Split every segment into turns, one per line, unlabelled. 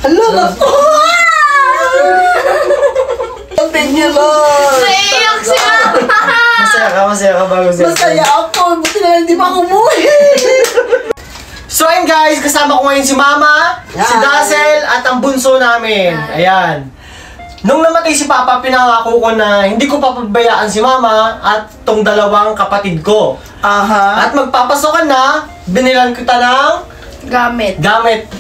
Hala, naku! Thank you, Lord!
Naiiyak siya!
Masaya ka bago siya.
Masaya ako! Buti na hindi pa ako umuwi!
So ayun guys, kasama ko ngayon si Mama, si Dazzle, at ang bunso namin. Ayan. Nung namatay si Papa, pinangako ko na hindi ko papabayaan si Mama at tong dalawang kapatid ko.
Aha.
At magpapasokan na, binilan kita ng
Gamit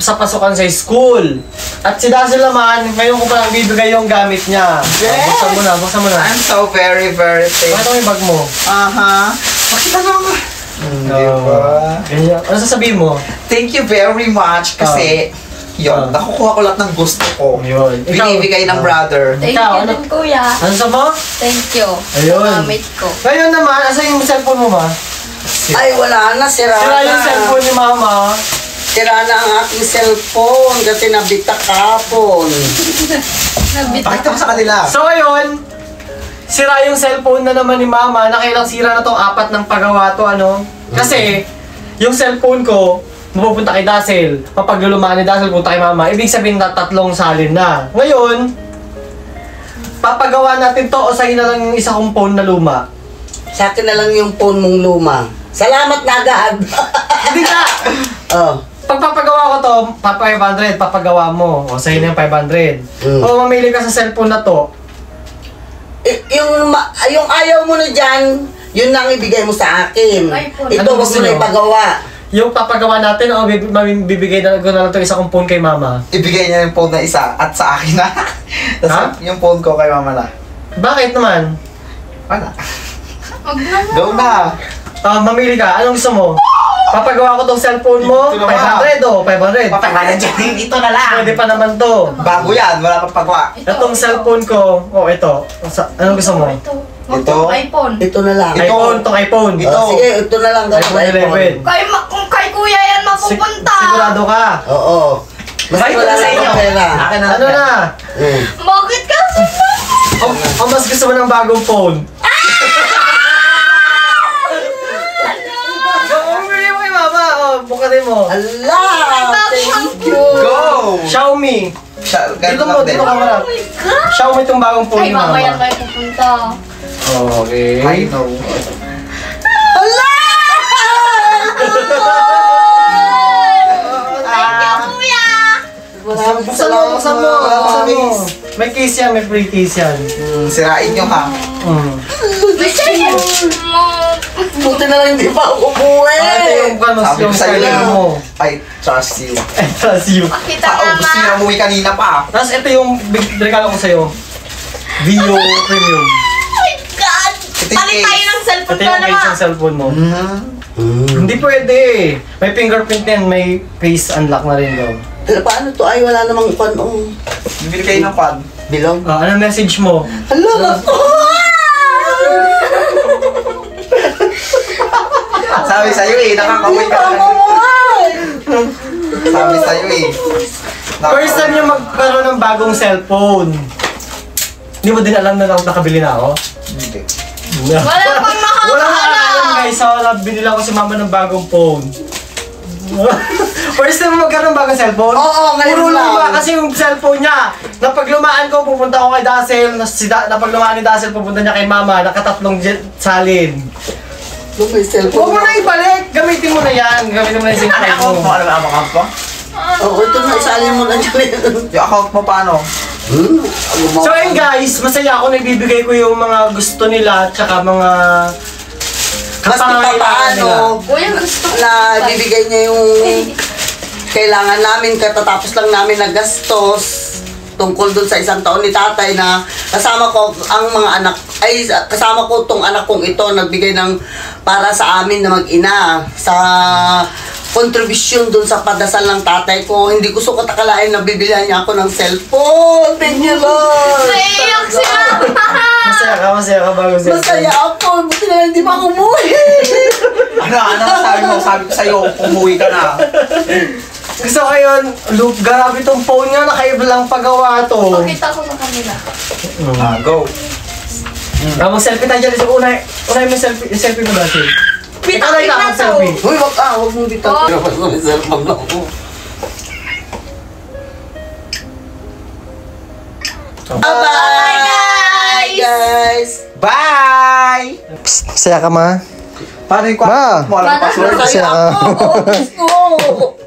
sa pasukan sa school. At si Dazzle naman, ngayon ko palang bibigay yung gamit niya.
Yes!
Buksan mo na.
I'm so very thankful.
Pakita mo yung bag mo.
Aha. Pakita mo nga. Diba?
Ganyan. Ano sasabihin mo?
Thank you very much kasi yun, nakukuha ko lahat ng gusto ko.
Yun.
Binibigay ng brother.
Thank
Ikaw,
you din, kuya.
Ano sa mo?
Thank you.
Ayun.
Gamit ko.
Ngayon naman, asa yung cellphone mo ba?
Ay, wala na. Sira
Sira
na.
yung cellphone ni Mama.
Sira na ang aking cellphone kasi nabita kapon. Pakita mo sa kanila.
So ngayon, sira yung cellphone na naman ni Mama. Nakailang sira na tong 4 ng pagawa to, ano? Kasi, yung cellphone ko, mapupunta kay Dazzle. Papaglulumaan ni Dazzle, punta kay Mama. Ibig sabihin na 3 salin na. Ngayon, papagawa natin to o sa'yo na lang yung isa kong phone na luma.
Sa akin na lang yung phone mong luma. Salamat na agad.
Hindi ka!
Oh.
Pag papagawa ko to, 500, papagawa mo. O sa'yo na yung 500. O mamili ka sa cellphone na to.
Yung ayaw mo na dyan, yun lang ibigay mo sa akin.
iPhone.
Ito,
Ano
wag
gusto
mo na
nyo?
ipagawa.
Yung papagawa natin, o bibigay na ko na lang to isa kong phone kay Mama.
Ibigay niya yung phone na isa at sa akin na. Tapos yung phone ko kay Mama na.
Bakit naman?
Wala.
Wag na mo.
Go na!
Mamili ka. Anong gusto mo? Papagawa ko tong cellphone mo,
Ito naman.
500 o 500.
Patagalan dyan. Ito na lang.
Pwede pa naman to.
Bago yan. Wala pang pagwa.
Itong cellphone ko, ito. Anong gusto mo?
Ito.
Ito?
iPhone.
Ito na lang.
Ito.
iPhone, tong iPhone.
Ito.
Sige, ito na lang. dapat
iPhone 11.
Kung kay kuya yan mapupunta.
Sigurado ka.
Oo. Basta
Ito
wala
na sa
lang
inyo.
yung pera.
Akin na
Ano na?
Bakit kasi
O mas gusto mo ng bagong phone? Bumili mo kay Mama. Bukatin mo.
Allah! Thank you!
Go!
Xiaomi. Dito mo, dito ka marap.
Oh my God.
Xiaomi itong bagong phone
Ay,
ni Mama.
mamaya kayo pupunta.
Okay.
I know.
Allah!
Thank you, kuya.
Maraming
Buksan mo, buksan mo. Buksan mo. May case yan, may free case yan.
Sirain nyo ha.
May sa'yo.
Buti na lang hindi pa ako umuwi!
Ate, yung
Sabi ko sa'yo
style mo.
I trust you.
I trust you.
Pakita
Gusto nyo
mama.
umuwi kanina pa.
Tapos ito yung regalo ko sa'yo. Vio Premium.
Oh my God.
Ito yung
Palit tayo
case.
ng cellphone
Ito
ko
yung case
naman.
ng cellphone mo.
Mm-hmm.
Hindi pwede. May fingerprint yan, may face unlock na rin daw.
Pero paano to? Ay, wala namang
Bibili kayo ng pad.
bilog.
Ano message mo?
Hala, naku!
Sabi sa'yo eh, nakakamoy ka na. Sabi sa'yo eh.
First time yung magkaroon ng bagong cellphone. Hindi mo din alam na nakabili na ako?
Hindi.
Wala pang
Wala na alam
nakakaalam.
guys, so binila ko si Mama ng bagong phone. First time magkaroon ng bagong cellphone?
Oo, ngayon
Puro
lang.
luma kasi yung cellphone niya. Napaglumaan ko, pupunta ako kay Dazzle. Napaglumaan ni Dazzle, pupunta niya kay Mama. Nakatatlong salin.
Kung may
Huwag
cellphone
mo na ibalik! Gamitin mo na yan. Gamitin mo na yung SIM
Ano
card
account mo?
mo.
Ano ba ang account mo?
Oo, ito na, isalin mo na dyan.
Yung account mo paano?
So ayun guys, masaya ako nagbibigay ko yung mga gusto nila tsaka mga
Basta
kapangangailangan nila.
paano
Kuya, gusto ko.
na bibigay niya yung kailangan namin katatapos lang namin na gastos tungkol dun sa 1 taon ni tatay na kasama ko ang mga anak ay kasama ko tong anak kong ito nagbigay ng para sa amin na mag-ina sa kontribusyon dun sa padasal ng tatay ko. Hindi ko sukat akalain na bibilihan niya ako ng cellphone. Thank you, Lord!
Naiiyak siya.
Masaya ka bago siya.
Masaya ako! Buti na hindi pa ako umuwi!
Ano sabi mo? Sabi ko sa'yo, umuwi ka na.
Gusto ko yun, look, grabe tong phone niya, nakaiba lang pagawa to.
Pakita ko sa kanila.
Go.
Mag-selfie tayo dyan. Unay mo selfie mo dati. Ikaw na ikaw mag-selfie.
Uy, wag mong dito.
Oh.
Dapat ko may cellphone ako. Bye-bye, guys!
Bye!
Psst, masaya ka ma?
Paano yung
Ma!
mo? Alam password?
Masaya ka.
Masaya ako! Diyos ko!